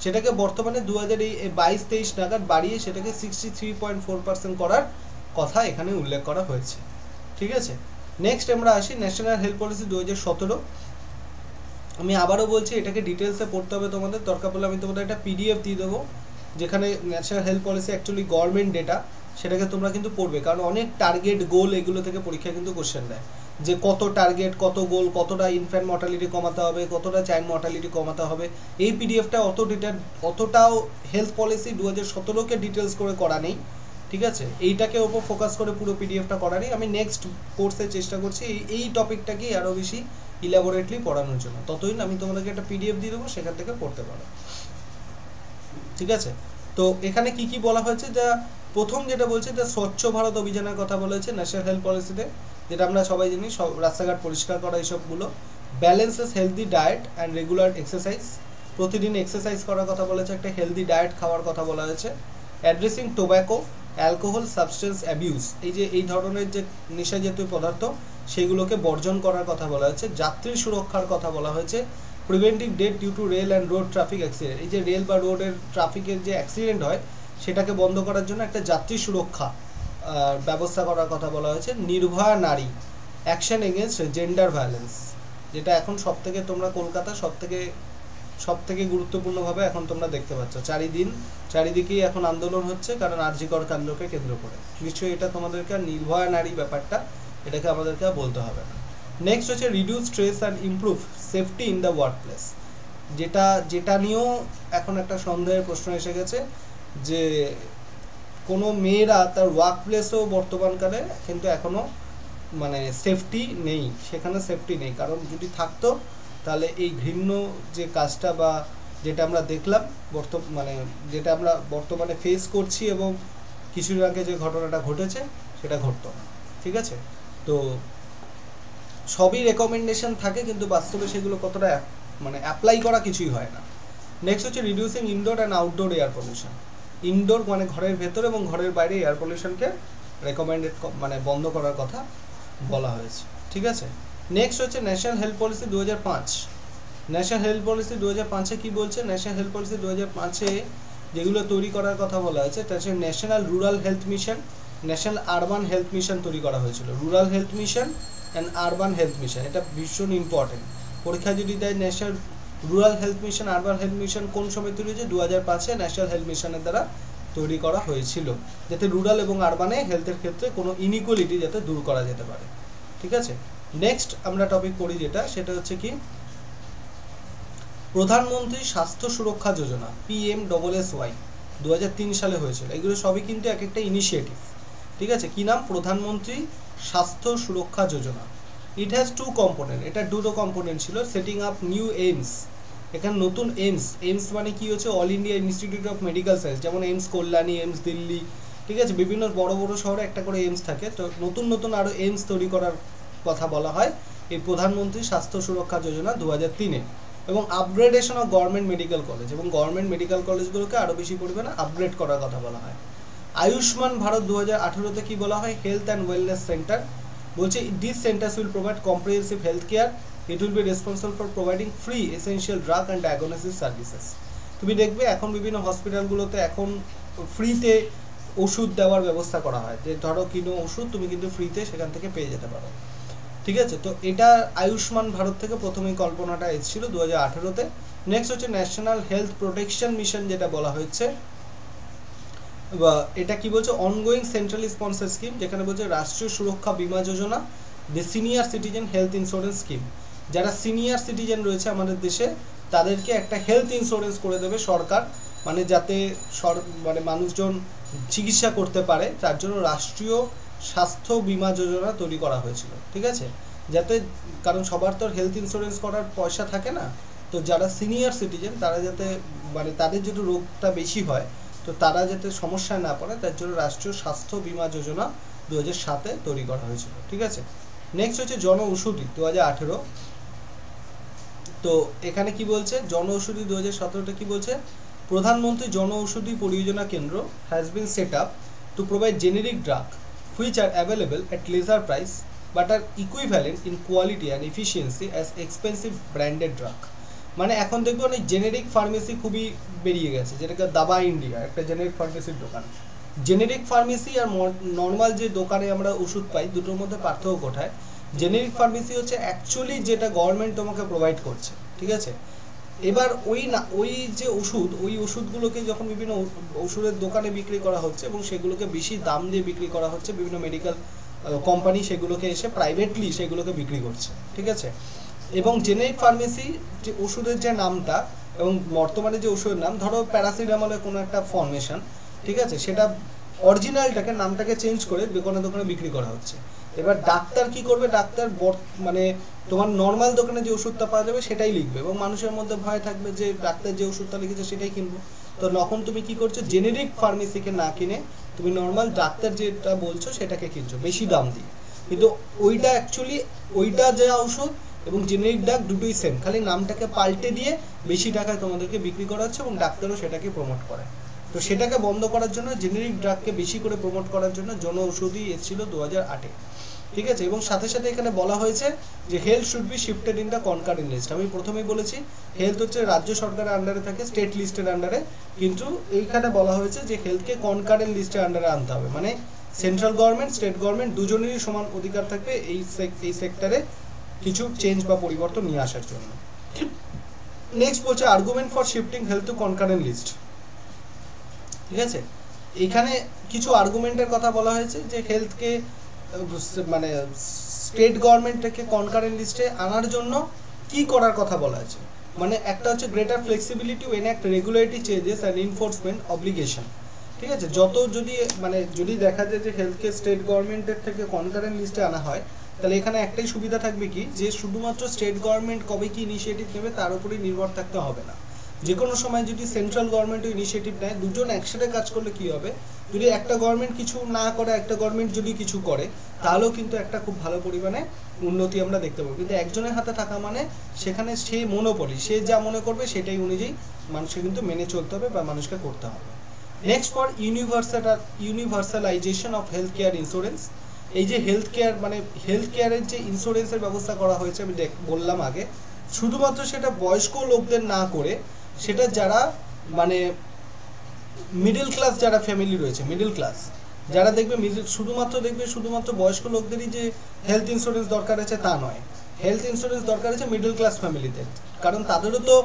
সেটাকে বর্তমানে 2022-23 নাগাদ বাড়িয়ে সেটাকে 63.4% করার কথা এখানে উল্লেখ করা হয়েছে, ঠিক আছে। নেক্সট আমরা আসি ন্যাশনাল হেলথ পলিসি 2017। আমি আবারও বলছি এটাকে ডিটেলসে পড়তে হবে তোমাদের, দরকার পড়লে আমি তোমাদের একটা পিডিএফ দিয়ে দেবো যেখানে national health policy actually government data, সেটাকে তোমরা কিন্তু পড়বে, কারণ অনেক টার্গেট গোল এগুলো থেকে পরীক্ষা কিন্তু কোশ্চেন দেয়, যে কত টার্গেট, কত গোল, কতটা ইনফ্যান্ট মর্টালিটি কমাতে হবে, কতটা চাইল্ড মর্টালিটি কমাতে হবে। এই পিডিএফটা অতটাও হেলথ পলিসি 2017-কে ডিটেলস করে করা নেই, ঠিক আছে, এইটাকে ওপর ফোকাস করে পুরো পিডিএফটা করা নেই। আমি নেক্সট কোর্সে চেষ্টা করছি এই টপিকটাকেই আরও বেশি ইলাবোরেটলি পড়ানোর জন্য, ততদিন আমি তোমাদেরকে একটা পিডিএফ দিয়ে দেবো, সেখান থেকে পড়তে পারো, ঠিক আছে। তো এখানে কি কি বলা হয়েছে, যা প্রথম যেটা বলছে যে স্বচ্ছ ভারত অভিযানের কথা বলা হয়েছে ন্যাশনাল হেলথ পলিসিতে, যেটা আমরা সবাই জানি, সব রাস্তাঘাট পরিষ্কার করা এইসবগুলো। Balances healthy diet and regular exercise, প্রতিদিন এক্সারসাইজ করার কথা বলেছে, একটা হেলদি ডায়েট খাওয়ার কথা বলা হয়েছে। Addressing tobacco, alcohol, substance abuse, এই যে এই ধরনের যে নেশা জাতীয় পদার্থ সেগুলোকে বর্জন করার কথা বলা হয়েছে। যাত্রী সুরক্ষার কথা বলা হয়েছে। Preventive death due to rail and road traffic accident, এই যে রেল বা রোডের ট্রাফিকের যে অ্যাক্সিডেন্ট হয় সেটাকে বন্ধ করার জন্য একটা যাত্রী সুরক্ষা ব্যবস্থা করার কথা বলা হয়েছে। নির্ভয়া নারী, অ্যাকশন এগেনস্ট জেন্ডার ভায়োলেন্স, যেটা এখন সবথেকে তোমরা কলকাতা সবথেকে গুরুত্বপূর্ণভাবে এখন তোমরা দেখতে পাচ্ছ, চারিদিকেই এখন আন্দোলন হচ্ছে, কারণ আরজি কর কাণ্ডকে কেন্দ্র করে। নিশ্চয়ই এটা তোমাদেরকে নির্ভয়া নারী ব্যাপারটা এটাকে আমাদেরকে বলতে হবে না। নেক্সট হচ্ছে reduce stress and improve safety in the work place, যেটা নিয়েও এখন একটা সন্দেহের প্রশ্ন এসে গেছে, যে কোনো মেয়েরা তার ওয়ার্ক প্লেসেও বর্তমানকালে কিন্তু এখনও মানে সেফটি নেই, সেখানে সেফটি নেই, কারণ যদি থাকতো তাহলে এই ঘৃণ্য যে কাজটা বা যেটা আমরা দেখলাম যেটা আমরা বর্তমানে ফেস করছি এবং কিছুদিন আগে যে ঘটনাটা ঘটেছে সেটা ঘটতো না, ঠিক আছে। তো সবই রেকমেন্ডেশন থাকে, কিন্তু বাস্তবে সেগুলো কতটা মানে অ্যাপ্লাই করা কিছুই হয় না। নেক্সট হচ্ছে reducing indoor and outdoor air pollution. Indoor মানে ঘরের ভেতর এবং ঘরের বাইরে এয়ার পলিউশনকে রেকমেন্ডেড মানে বন্ধ করার কথা বলা হয়েছে, ঠিক আছে। নেক্সট হচ্ছে national health policy 2005। National health policy 2005-এ কী বলছে? ন্যাশনাল হেলথ পলিসি 2005-এ যেগুলো তৈরি করার কথা বলা হয়েছে তা হচ্ছে national rural health mission, national urban health mission তৈরি করা হয়েছিল। Rural health mission and urban health mission, এটা ভীষণ ইম্পর্টেন্ট। পরীক্ষা যদি দেয় national rural health mission, urban health mission কোন সময় তৈরি হয়েছে? 2005-এ ন্যাশনাল হেলথ মিশনের দ্বারা তৈরি করা হয়েছিল, যাতে রুরাল এবং আরবানে হেলথের ক্ষেত্রে কোনো ইনইকুয়ালিটি যাতে দূর করা যেতে পারে, ঠিক আছে। নেক্সট আমরা টপিক পড়ি সেটা হচ্ছে কি প্রধানমন্ত্রী স্বাস্থ্য সুরক্ষা যোজনা, PMSSY 2003 সালে হয়েছিল। এগুলো সবই কিন্তু এক একটা ইনিশিয়েটিভ, ঠিক আছে। কি নাম? প্রধানমন্ত্রী স্বাস্থ্য সুরক্ষা যোজনা। ইট হ্যাজ টু কম্পোনেন্ট, এটা দুটো কম্পোনেন্ট ছিল। সেটিং আপ নিউ এইমস, এখানে নতুন এইমস মানে কি হচ্ছে? All India institute of medical science, যেমন এইমস কল্যাণী, এইমস দিল্লি, ঠিক আছে। বিভিন্ন বড় বড় শহরে একটা করে এইমস থাকে, তো নতুন নতুন আরও এইমস তৈরি করার কথা বলা হয় এই প্রধানমন্ত্রী স্বাস্থ্য সুরক্ষা যোজনা 2003-এ। এবং upgradation of government medical college, এবং গভর্নমেন্ট মেডিকেল কলেজগুলোকে আরও বেশি পরিমাণে আপগ্রেড করার কথা বলা হয়। আয়ুষ্মান ভারত 2018-তে কী বলা হয়? হেলথ অ্যান্ড ওয়েলনেস সেন্টার বলছে this centres will provide comprehensive health care, it will be responsible for providing free essential drug and diagnosis services. তুমি দেখবে এখন বিভিন্ন হসপিটালগুলোতে এখন ফ্রিতে ওষুধ দেওয়ার ব্যবস্থা করা হয়, যে ধরো কিনো ওষুধ তুমি কিন্তু ফ্রিতে সেখান থেকে পেয়ে যেতে পারো, ঠিক আছে। তো এটা আয়ুষ্মান ভারত থেকে প্রথমেই কল্পনাটা এসেছিল 2018-তে। নেক্সট হচ্ছে ন্যাশনাল হেলথ প্রোটেকশন মিশন, যেটা বলা হচ্ছে এটা কি বলছে? অনগোয়িং সেন্ট্রালি স্পন্সর স্কিম, যেখানে বলছে Rashtriya Suraksha Bima Yojana, the senior citizen health insurance scheme. যারা সিনিয়র সিটিজেন রয়েছে আমাদের দেশে তাদেরকে একটা হেলথ ইন্স্যুরেন্স করে দেবে সরকার, মানে যাতে মানে মানুষজন চিকিৎসা করতে পারে, তার জন্য রাষ্ট্রীয় স্বাস্থ্য বীমা যোজনা তৈরি করা হয়েছিল, ঠিক আছে। যাতে, কারণ সবার তো হেলথ ইন্স্যুরেন্স করার পয়সা থাকে না, তো যারা সিনিয়র সিটিজেন তারা যাতে মানে তাদের যদি রোগটা বেশি হয় তো তারা যাতে সমস্যায় না পড়ে, তার জন্য রাষ্ট্রীয় স্বাস্থ্য বীমা যোজনা 2007-এ তৈরি করা হয়েছিল, ঠিক আছে। নেক্সট হচ্ছে জন ঔষধি 2018। তো এখানে কি বলছে? জন ঔষধি 2017-তে কি বলছে? প্রধানমন্ত্রী জন ঔষধি পরিযোজনা কেন্দ্র has been set up to provide generic drug which are available at lesser price but are equivalent in quality and efficiency as expensive branded drug। মানে এখন দেখবে অনেক জেনেরিক ফার্মেসি খুবই বেরিয়ে গেছে, যেটাকে দাবা ইন্ডিয়া একটা জেনেরিক ফার্মেসির দোকান। জেনেরিক ফার্মেসি আর নর্মাল যে দোকানে আমরা ওষুধ পাই দুটোর মধ্যে পার্থক্য কোথায়? জেনেরিক ফার্মেসি হচ্ছে অ্যাকচুয়ালি যেটা গভর্নমেন্ট তোমাকে প্রোভাইড করছে, ঠিক আছে। এবার ওই যে ওই ওষুধগুলোকে যখন বিভিন্ন ওষুধের দোকানে বিক্রি করা হচ্ছে এবং সেগুলোকে বেশি দাম দিয়ে বিক্রি করা হচ্ছে, বিভিন্ন মেডিকেল কোম্পানি সেগুলোকে এসে প্রাইভেটলি সেগুলোকে বিক্রি করছে, ঠিক আছে। এবং জেনেরিক ফার্মেসি যে ওষুধের যে নামটা এবং বর্তমানে যে ওষুধের নাম, ধরো প্যারাসিটামলের কোনো একটা ফর্মেশন, ঠিক আছে, সেটা অরিজিনালটাকে নামটাকে চেঞ্জ করে দোকানে দোকানে বিক্রি করা হচ্ছে। এবার ডাক্তার কি করবে? ডাক্তার মানে তোমার নর্মাল দোকানে যে ওষুধটা পাওয়া যাবে সেটাই লিখবে এবং মানুষের মধ্যে ভয় থাকবে যে ডাক্তার যে ওষুধটা লিখেছে সেটাই কিনবো। তো তখন তুমি কি করছো? জেনেরিক ফার্মেসিকে না কিনে তুমি নর্মাল ডাক্তার যেটা বলছো সেটাকে কিনছো বেশি দাম দিয়ে, কিন্তু ওইটা অ্যাকচুয়ালি ওইটা যে ঔষধ এবং জেনেরিক ড্রাগ দুটোই সেম, খালি নামটাকে পাল্টে দিয়ে বেশি টাকায় তোমাদেরকে বিক্রি করা হচ্ছে এবং ডাক্তারও সেটাকে প্রমোট করে। তো সেটাকে বন্ধ করার জন্য, জেনেরিক ড্রাগকে বেশি করে প্রমোট করার জন্য জন ঔষধি এসেছিল 2008-এ, ঠিক আছে। এবং সাথে সাথে এখানে বলা হয়েছে যে health should be shifted in the concurrent list. আমি প্রথমেই বলেছি হেলথ হচ্ছে রাজ্য সরকারের আন্ডারে থাকে, স্টেট লিস্টের আন্ডারে, কিন্তু এইখানে বলা হয়েছে যে হেলথকে কনকারেন্ট লিস্টের আন্ডারে আনতে হবে, মানে সেন্ট্রাল গভর্নমেন্ট স্টেট গভর্নমেন্ট দুজনেরই সমান অধিকার থাকবে এই সেক্টরে কিছু চেঞ্জ বা পরিবর্তন নিয়ে আসার জন্য। নেক্সট বলছে argument for shifting health to concurrent list, ঠিক আছে। এখানে কিছু আর্গুমেন্টের কথা বলা হয়েছে যে হেলথকে মানে স্টেট গভর্নমেন্টকে কনকারেন্ট লিস্টে আনার জন্য কি করার কথা বলা আছে। মানে একটা হচ্ছে greater flexibility to enact regulatory changes and enforcement obligation, ঠিক আছে। যদি দেখা যায় যে হেলথকে স্টেট গভর্নমেন্টের থেকে কনকারেন্ট লিস্টে আনা হয়, তাহলে এখানে একটাই সুবিধা থাকবে কি, যে শুধুমাত্র স্টেট গভর্নমেন্ট কবে কি ইনিশিয়েটিভ নেবে তার উপরেই নির্ভর থাকতে হবে না। যে কোনো সময় যদি সেন্ট্রাল গভর্নমেন্টও ইনিশিয়েটিভ নেয়, দুজন একসাথে কাজ করলে কি হবে, যদি একটা গভর্নমেন্ট কিছু না করে একটা গভর্নমেন্ট যদি কিছু করে তাহলেও কিন্তু একটা খুব ভালো পরিমাণে উন্নতি আমরা দেখতে পাবো। কিন্তু একজনের হাতে থাকা মানে সেখানে সে মনোপলি, সে যা মনে করবে সেটাই অনুযায়ী মানুষকে কিন্তু মেনে চলতে হবে বা মানুষকে করতে হবে। Next for universalisation of health care insurance. এই যে হেলথ কেয়ার মানে হেলথ কেয়ারের যে ইন্স্যুরেন্সের ব্যবস্থা করা হয়েছে আমি বললাম আগে, শুধুমাত্র সেটা বয়স্ক লোকদের না করে সেটা যারা মানে মিডল ক্লাস যারা ফ্যামিলি রয়েছে, মিডল ক্লাস যারা দেখবে শুধুমাত্র বয়স্ক লোকদেরই যে হেলথ ইন্স্যুরেন্স দরকার আছে তা নয়, হেলথ ইন্স্যুরেন্স দরকার আছে মিডল ক্লাস ফ্যামিলিদের, কারণ তাদেরও তো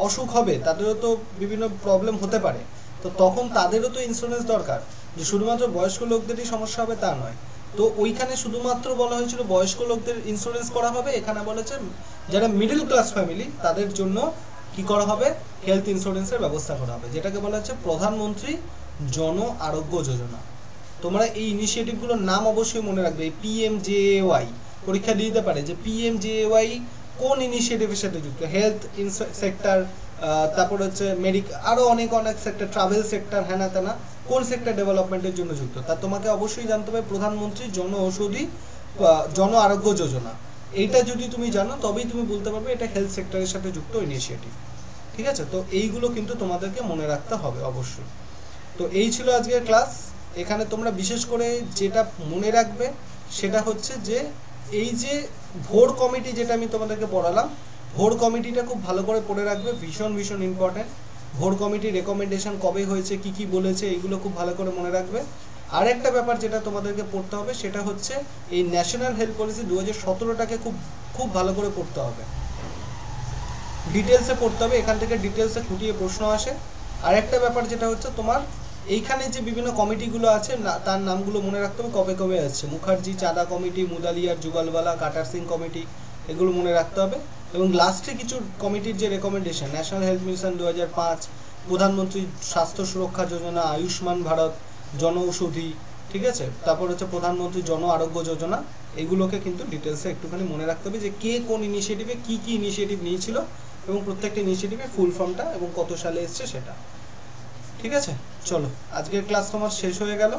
অসুখ হবে, তাদেরও তো বিভিন্ন প্রবলেম হতে পারে, তো তখন তাদেরও তো ইন্স্যুরেন্স দরকার। যে শুধুমাত্র বয়স্ক লোকদেরই সমস্যা হবে তা নয়, তো ওইখানে শুধুমাত্র বলা হয়েছিল বয়স্ক লোকদের ইন্স্যুরেন্স করা হবে, এখানে বলেছে যারা মিডল ক্লাস ফ্যামিলি তাদের জন্য কি করা হবে, হেলথ ইন্স্যুরেন্সের ব্যবস্থা করা হবে, যেটাকে বলা হচ্ছে প্রধানমন্ত্রী জন আরোগ্য যোজনা। তোমরা এই ইনিশিয়েটিভগুলোর নাম অবশ্যই মনে রাখবে। এই PMJAY পরীক্ষা দিতে পারে যে PMJAY কোন ইনিশিয়েটিভের সাথে যুক্ত, হেলথ সেক্টর, তারপর হচ্ছে আরও অনেক সেক্টর, ট্রাভেল সেক্টর, হ্যানা তেনা, কোন সেক্টর ডেভেলপমেন্টের জন্য যুক্ত, তা তোমাকে অবশ্যই জানতে হবে প্রধানমন্ত্রী জন আরোগ্য যোজনা। এইটা যদি তুমি জানো তবেই তুমি বলতে পারবে এটা হেলথ সেক্টরের সাথে যুক্ত ইনিশিয়েটিভ। ঠিক আছে, তো এইগুলো কিন্তু তোমাদেরকে মনে রাখতে হবে অবশ্যই। তো এই ছিল আজকের ক্লাস। এখানে তোমরা বিশেষ করে যেটা মনে রাখবে সেটা হচ্ছে যে এই যে ভোর কমিটি যেটা আমি তোমাদেরকে পড়ালাম, ভোর কমিটিটা খুব ভালো করে পড়ে রাখবে, ভীষণ ইম্পর্টেন্ট। ভোর কমিটির রেকমেন্ডেশন কবে হয়েছে, কি বলেছে, এইগুলো খুব ভালো করে মনে রাখবে। আর একটা ব্যাপার যেটা তোমাদেরকে পড়তে হবে সেটা হচ্ছে এই ন্যাশনাল হেলথ পলিসি 2017টাকে খুব ভালো করে পড়তে হবে, ডিটেলসে পড়তে হবে, এখান থেকে ডিটেলসে খুঁটিয়ে প্রশ্ন আসে। আর একটা ব্যাপার যেটা হচ্ছে তোমার এইখানে যে বিভিন্ন কমিটিগুলো আছে তার নামগুলো মনে রাখতে হবে, কবে আসছে, মুখার্জি চাঁদা কমিটি, মুদালিয়ার যুগলওয়ালা, কাটার সিং কমিটি, এগুলো মনে রাখতে হবে। এবং লাস্টে কিছু কমিটির যে রেকমেন্ডেশন, ন্যাশনাল হেলথ মিশন 2005, প্রধানমন্ত্রী স্বাস্থ্য সুরক্ষা যোজনা, আয়ুষ্মান ভারত, জনঔষধি, ঠিক আছে, তারপর হচ্ছে প্রধানমন্ত্রী জন আরোগ্য যোজনা, এগুলোকে কিন্তু ডিটেলসে একটুখানি মনে রাখতে হবে যে কে কোন ইনিশিয়েটিভে কি ইনিশিয়েটিভ নিয়েছিল এবং প্রত্যেকটা ইনিশিয়েটিভের ফুল ফর্মটা এবং কত সালে এসছে সেটা। ঠিক আছে, চলো আজকের ক্লাস তোমার শেষ হয়ে গেল।